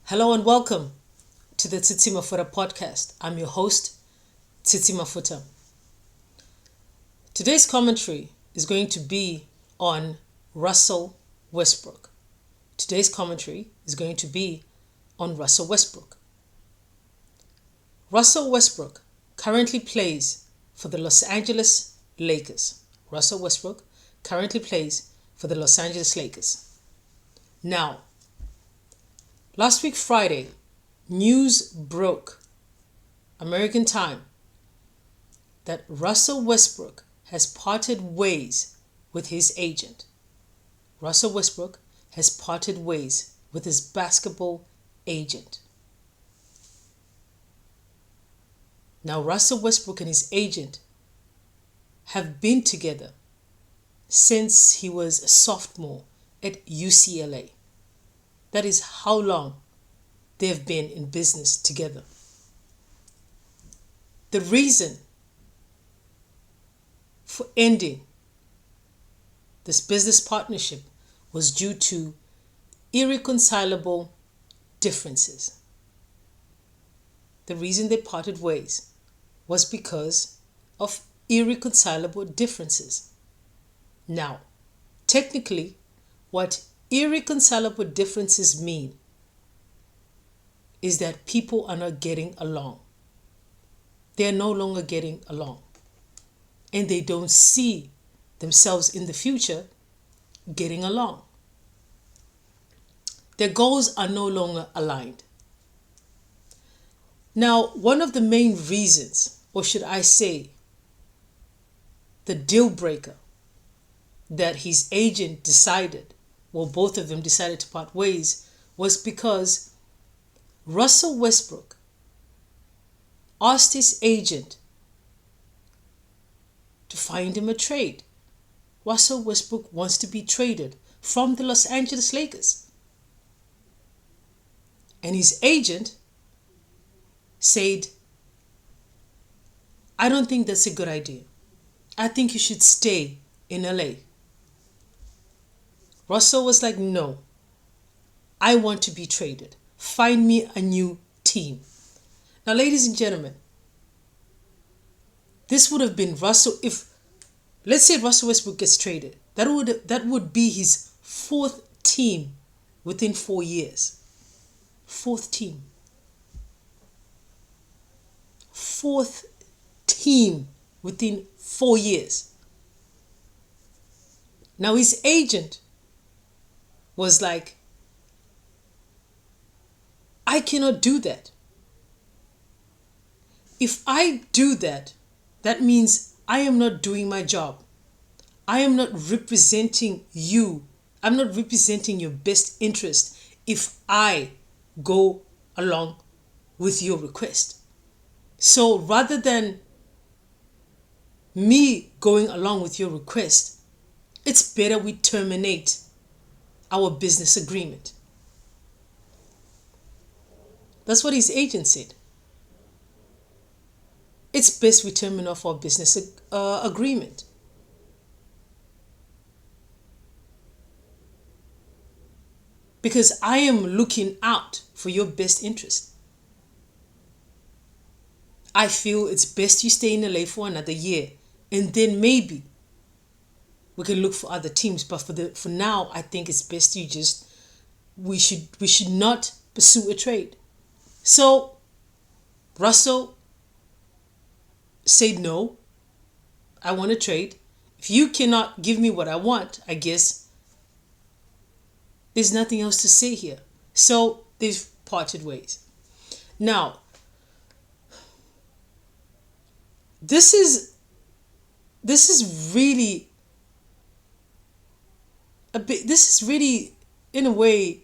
Hello and welcome to the Tsitsi Mafuta podcast. I'm your host, Tsitsi Mafuta. Today's commentary is going to be on Russell Westbrook. Today's commentary is going to be on Russell Westbrook. Russell Westbrook currently plays for the Los Angeles Lakers. Russell Westbrook currently plays for the Los Angeles Lakers. Now, last week Friday, news broke, American time, that Russell Westbrook has parted ways with his agent. Russell Westbrook has parted ways with his basketball agent. Now, Russell Westbrook and his agent have been together since he was a sophomore at UCLA. That is how long they've been in business together. The reason for ending this business partnership was due to irreconcilable differences. The reason they parted ways was because of irreconcilable differences. Now, technically, what irreconcilable differences mean is that people are not getting along. They are no longer getting along. And they don't see themselves in the future getting along. Their goals are no longer aligned. Now, one of the main reasons, or should I say, the deal breaker that his agent decided, well, both of them decided to part ways, was because Russell Westbrook asked his agent to find him a trade. Russell Westbrook wants to be traded from the Los Angeles Lakers. And his agent said, I don't think that's a good idea. I think you should stay in LA. Russell was like, no, I want to be traded. Find me a new team. Now, ladies and gentlemen, this would have been Russell, if, let's say Russell Westbrook gets traded, that would be his fourth team within 4 years. Fourth team. Fourth team within 4 years. Now, his agent was like, I cannot do that. If I do that, that means I am not doing my job. I am not representing you. I'm not representing your best interest if I go along with your request. So rather than me going along with your request, it's better we terminate our business agreement. That's what his agent said. It's best we terminate off our business agreement. Because I am looking out for your best interest. I feel it's best you stay in LA for another year, and then maybe we can look for other teams. But for now, I think it's best we should not pursue a trade. So Russell said, no, I want to trade. If you cannot give me what I want, I guess there's nothing else to say here. So they've parted ways. Now, this is really in a way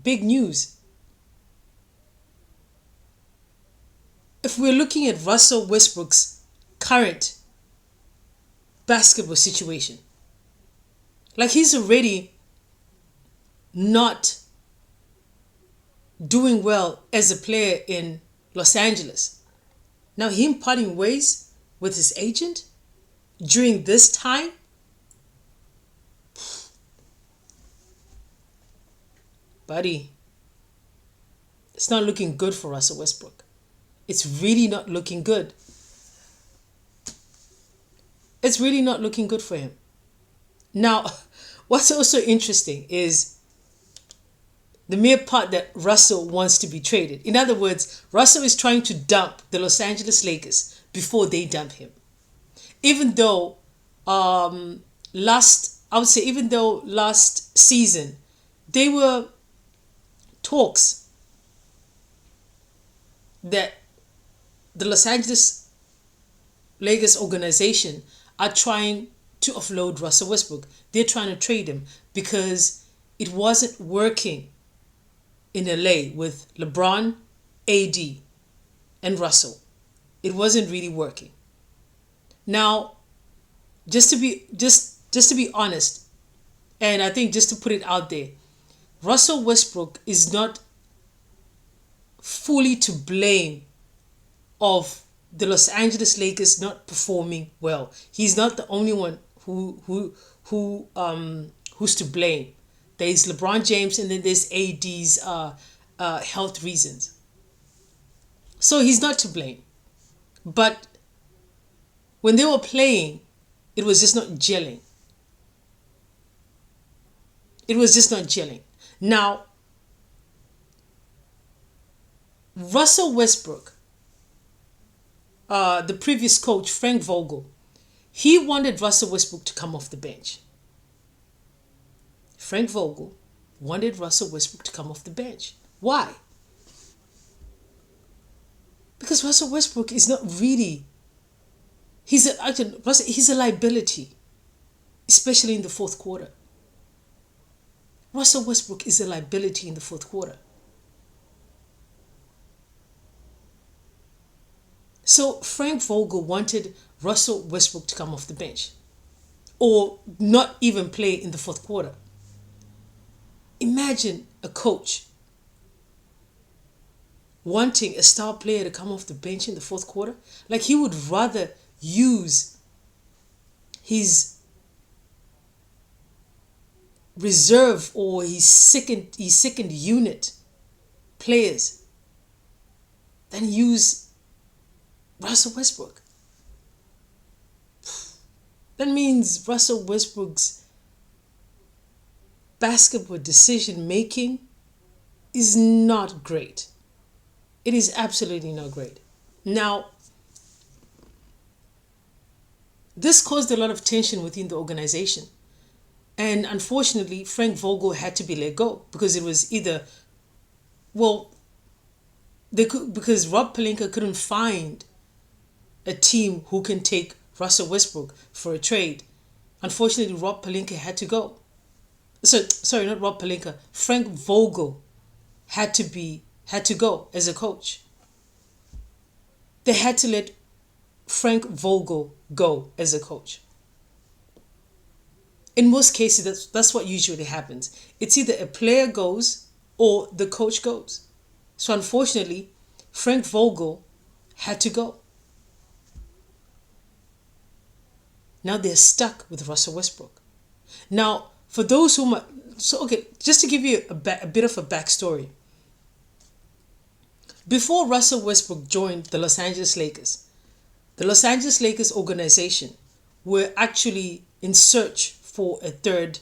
big news. If we're looking at Russell Westbrook's current basketball situation, like he's already not doing well as a player in Los Angeles. Now, him parting ways with his agent during this time, buddy, It's not looking good for Russell Westbrook. It's really not looking good. It's really not looking good for him. Now, what's also interesting is the mere part that Russell wants to be traded. In other words, Russell is trying to dump the Los Angeles Lakers before they dump him. Even though last season there were talks that the Los Angeles Lakers organization are trying to offload Russell Westbrook. They're trying to trade him because it wasn't working in LA with LeBron, AD, and Russell. It wasn't really working. Now, just to be honest, and I think just to put it out there, Russell Westbrook is not fully to blame of the Los Angeles Lakers not performing well. He's not the only one who's to blame. There's LeBron James, and then there's AD's health reasons. So he's not to blame. But when they were playing, it was just not gelling. It was just not gelling. Now, Russell Westbrook, the previous coach, Frank Vogel, he wanted Russell Westbrook to come off the bench. Frank Vogel wanted Russell Westbrook to come off the bench. Why? Because Russell Westbrook is not really, he's a liability, especially in the fourth quarter. Russell Westbrook is a liability in the fourth quarter. So Frank Vogel wanted Russell Westbrook to come off the bench or not even play in the fourth quarter. Imagine a coach wanting a star player to come off the bench in the fourth quarter. Like, he would rather use his reserve or his second unit players than use Russell Westbrook. That means Russell Westbrook's basketball decision making is not great. It is absolutely not great. Now, this caused a lot of tension within the organization. And unfortunately, Frank Vogel had to be let go because it was either, because Rob Pelinka couldn't find a team who can take Russell Westbrook for a trade. Unfortunately, Rob Pelinka had to go. Sorry, not Rob Pelinka. Frank Vogel had to go as a coach. They had to let Frank Vogel go as a coach. In most cases, that's what usually happens. It's either a player goes or the coach goes. So unfortunately, Frank Vogel had to go. Now they're stuck with Russell Westbrook. Now, for those who might, just to give you a bit of a backstory. Before Russell Westbrook joined the Los Angeles Lakers, the Los Angeles Lakers organization were actually in search for a third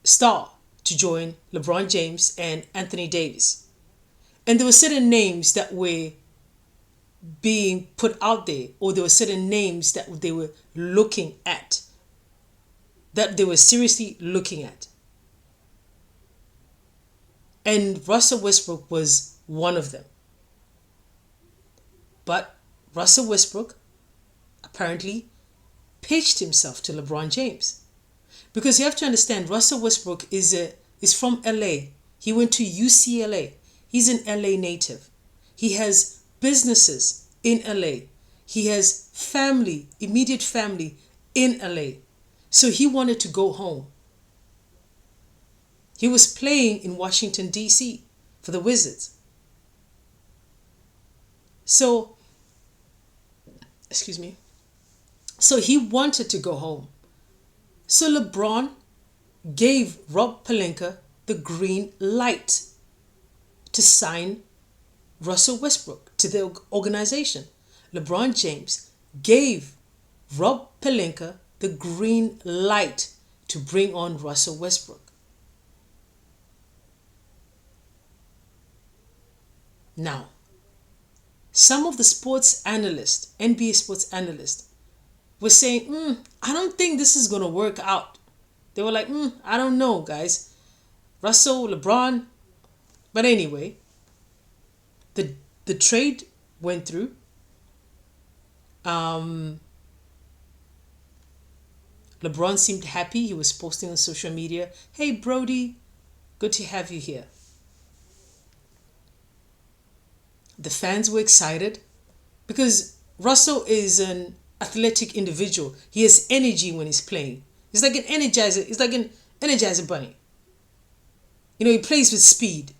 star to join LeBron James and Anthony Davis. And there were certain names that were being put out there, or there were certain names that they were looking at, that they were seriously looking at. And Russell Westbrook was one of them. But Russell Westbrook apparently pitched himself to LeBron James. Because you have to understand, Russell Westbrook is from LA. He went to UCLA. He's an LA native. He has businesses in LA. He has family, immediate family in LA. So he wanted to go home. He was playing in Washington, D.C. for the Wizards. So he wanted to go home. So LeBron gave Rob Pelinka the green light to sign Russell Westbrook to the organization. LeBron James gave Rob Pelinka the green light to bring on Russell Westbrook. Now, some of the sports analysts, NBA sports analysts, were saying, I don't think this is going to work out. They were like, I don't know, guys. Russell, LeBron. But anyway, the trade went through. LeBron seemed happy. He was posting on social media, "Hey, Brody, good to have you here." The fans were excited because Russell is an athletic individual. He has energy when he's playing. He's like an energizer. He's like an energizer bunny. He plays with speed.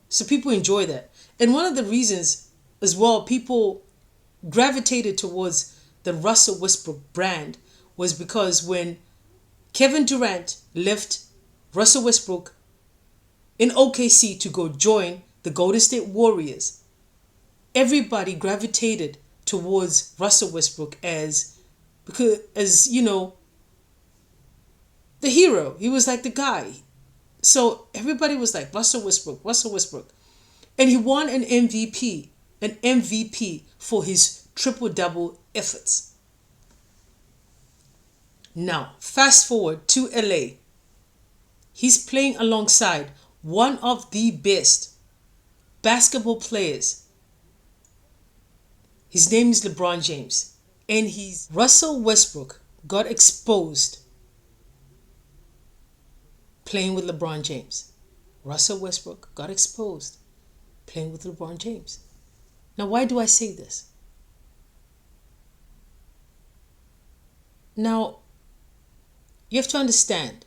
So people enjoy that. And one of the reasons as well people gravitated towards the Russell Westbrook brand was because when Kevin Durant left Russell Westbrook in OKC to go join the Golden State Warriors, everybody gravitated towards Russell Westbrook as the hero. He was like the guy. So everybody was like, Russell Westbrook, Russell Westbrook. And he won an MVP for his triple-double efforts. Now, fast forward to LA. He's playing alongside one of the best basketball players. His name is LeBron James. And Russell Westbrook got exposed playing with LeBron James. Russell Westbrook got exposed playing with LeBron James. Now, why do I say this? Now, you have to understand,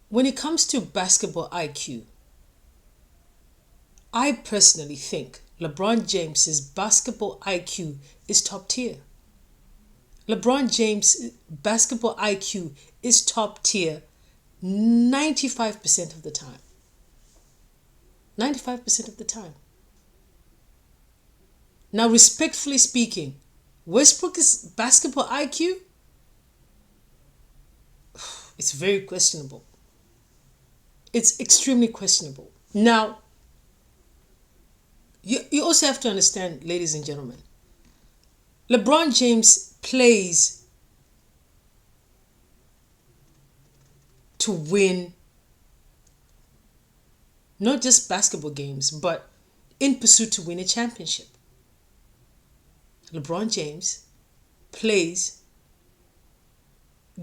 when it comes to basketball IQ, I personally think LeBron James's basketball IQ is top tier. LeBron James' basketball IQ is top tier 95% of the time. 95% of the time. Now, respectfully speaking, Westbrook's basketball IQ, it's very questionable. It's extremely questionable. Now, you also have to understand, ladies and gentlemen, LeBron James plays to win not just basketball games, but in pursuit to win a championship. LeBron James plays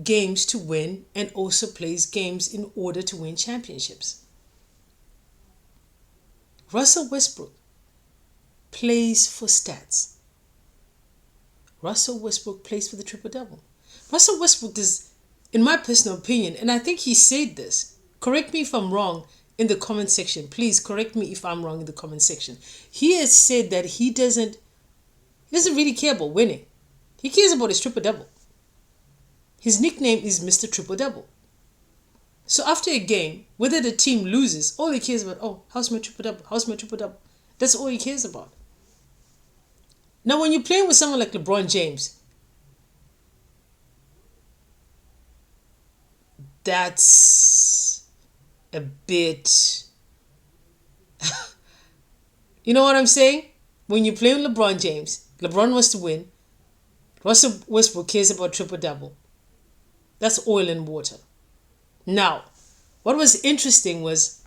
games to win and also plays games in order to win championships. Russell Westbrook plays for stats. Russell Westbrook plays for the triple-double. Russell Westbrook is, in my personal opinion, and I think he said this, correct me if I'm wrong in the comment section. Please correct me if I'm wrong in the comment section. He has said that he doesn't really care about winning. He cares about his triple-double. His nickname is Mr. Triple-Double. So after a game, whether the team loses, all he cares about, how's my triple-double? How's my triple-double? That's all he cares about. Now, when you're playing with someone like LeBron James, that's a bit... You know what I'm saying? When you play with LeBron James, LeBron wants to win. Russell Westbrook cares about triple-double. That's oil and water. Now, what was interesting was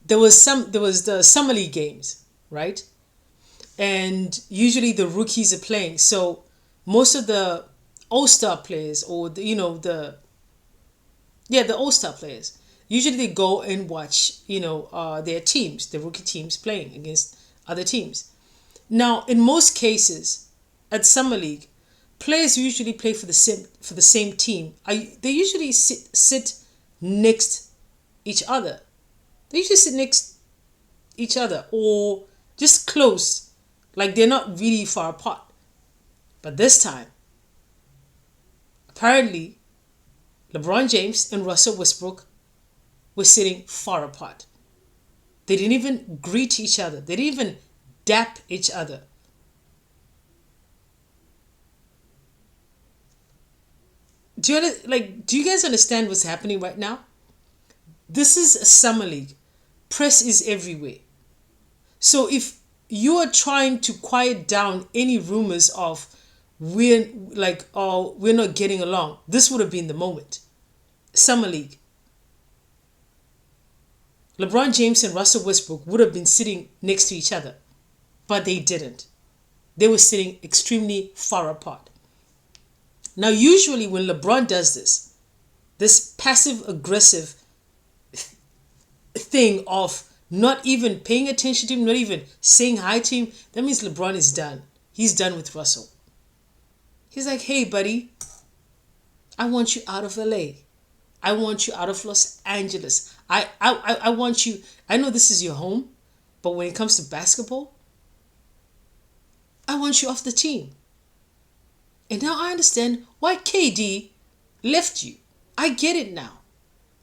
there was the summer league games, right? And usually the rookies are playing. So most of the all-star players or the all-star players, usually they go and watch, their teams, the rookie teams playing against other teams. Now, in most cases at summer league, players usually play for the same team. They usually sit next each other. They usually sit next each other or just close, like they're not really far apart. But this time, apparently, LeBron James and Russell Westbrook were sitting far apart. They didn't even greet each other. They didn't even dap each other. Do you guys understand what's happening right now? This is a summer league. Press is everywhere. So if you are trying to quiet down any rumors of we're not getting along, this would have been the moment. Summer league. LeBron James and Russell Westbrook would have been sitting next to each other, but they didn't. They were sitting extremely far apart. Now, usually when LeBron does this passive aggressive thing of not even paying attention to him, not even saying hi to him, that means LeBron is done. He's done with Russell. He's like, hey, buddy, I want you out of LA. I want you out of Los Angeles. I want you. I know this is your home, but when it comes to basketball, I want you off the team. And now I understand why KD left you. I get it now.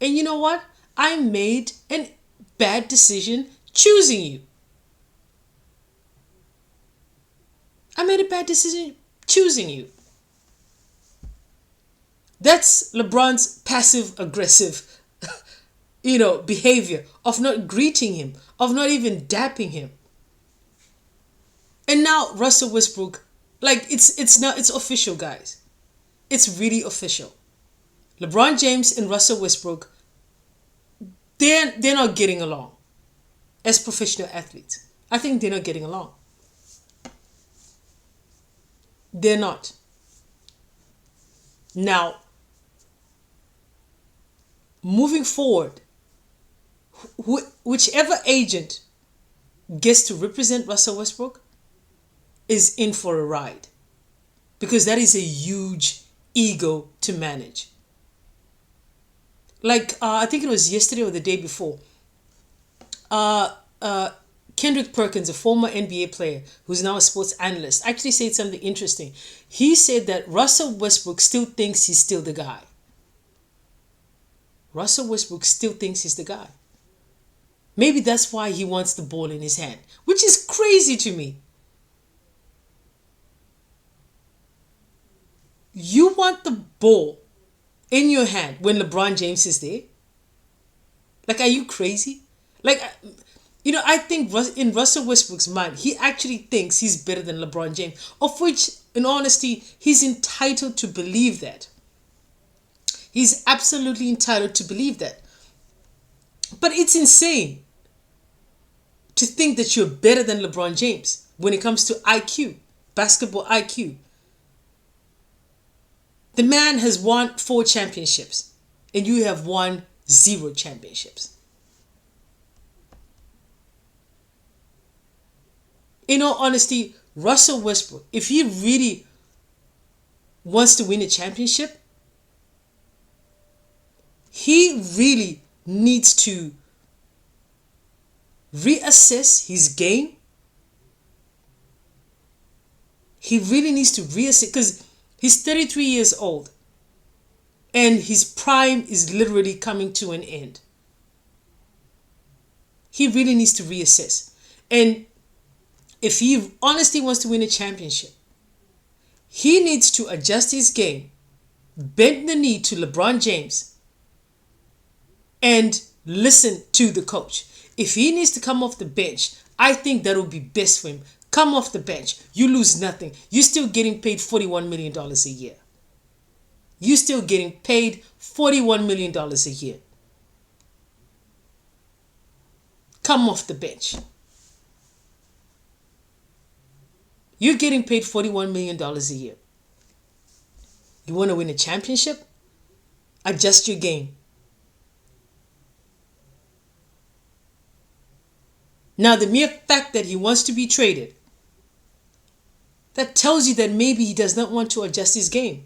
And you know what? I made a bad decision choosing you. I made a bad decision choosing you. That's LeBron's passive aggressive, behavior of not greeting him, of not even dapping him. And now Russell Westbrook, it's official, guys. It's really official. LeBron James and Russell Westbrook, they're not getting along as professional athletes. I think they're not getting along. They're not. Now, moving forward, whichever agent gets to represent Russell Westbrook is in for a ride, because that is a huge ego to manage. I think it was yesterday or the day before, Kendrick Perkins, a former NBA player who's now a sports analyst, actually said something interesting. He said that Russell Westbrook still thinks he's still the guy. Russell Westbrook still thinks he's the guy. Maybe that's why he wants the ball in his hand, which is crazy to me. You want the ball in your hand when LeBron James is there? Are you crazy? I think in Russell Westbrook's mind, he actually thinks he's better than LeBron James, of which, in honesty, he's entitled to believe that. He's absolutely entitled to believe that. But it's insane to think that you're better than LeBron James when it comes to IQ, basketball IQ. The man has won 4 championships and you have won 0 championships. In all honesty, Russell Westbrook, if he really wants to win a championship, he really needs to reassess his game. He really needs to reassess, because he's 33 years old and his prime is literally coming to an end. He really needs to reassess. And if he honestly wants to win a championship, he needs to adjust his game, bend the knee to LeBron James, and listen to the coach. If he needs to come off the bench, I think that would be best for him. Come off the bench. You lose nothing. You're still getting paid $41 million a year. You're still getting paid $41 million a year. Come off the bench. You're getting paid $41 million a year. You want to win a championship? Adjust your game. Now, the mere fact that he wants to be traded, that tells you that maybe he does not want to adjust his game.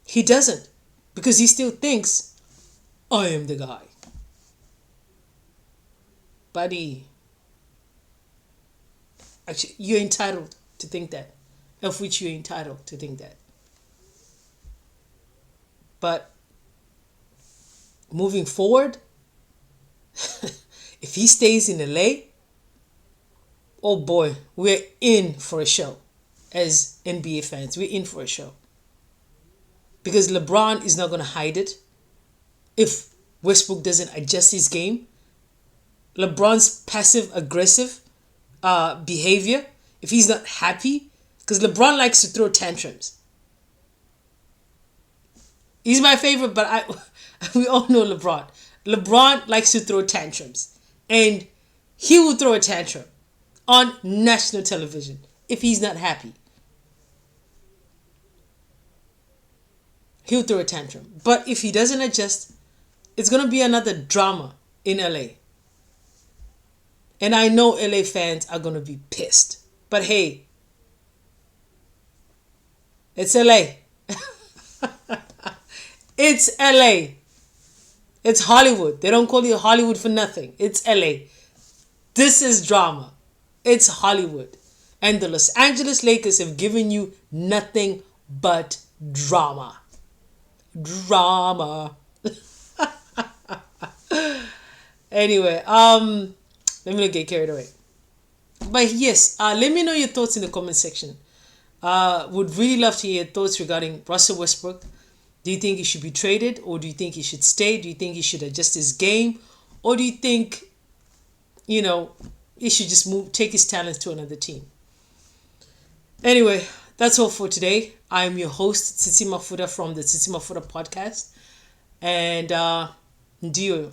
He doesn't, because he still thinks, I am the guy. Buddy, actually, you're entitled to think that, of which you're entitled to think that. But moving forward, If he stays in LA, oh boy, we're in for a show. As NBA fans, we're in for a show. Because LeBron is not going to hide it. If Westbrook doesn't adjust his game, LeBron's passive aggressive behavior, if he's not happy, because LeBron likes to throw tantrums. He's my favorite, but we all know LeBron. LeBron likes to throw tantrums. And he will throw a tantrum on national television if he's not happy. He'll throw a tantrum. But if he doesn't adjust, it's going to be another drama in LA. And I know LA fans are going to be pissed. But hey, it's LA. It's LA. It's Hollywood. They don't call it Hollywood for nothing. It's LA. This is drama. It's Hollywood. And the Los Angeles Lakers have given you nothing but drama. Drama. Anyway, let me not get carried away. But yes, let me know your thoughts in the comment section. Would really love to hear your thoughts regarding Russell Westbrook. Do you think he should be traded, or do you think he should stay? Do you think he should adjust his game, or do you think, he should just take his talents to another team? Anyway, that's all for today. I'm your host, Tsitsi Mafuda from the Tsitsi Mafuda podcast. And ndio.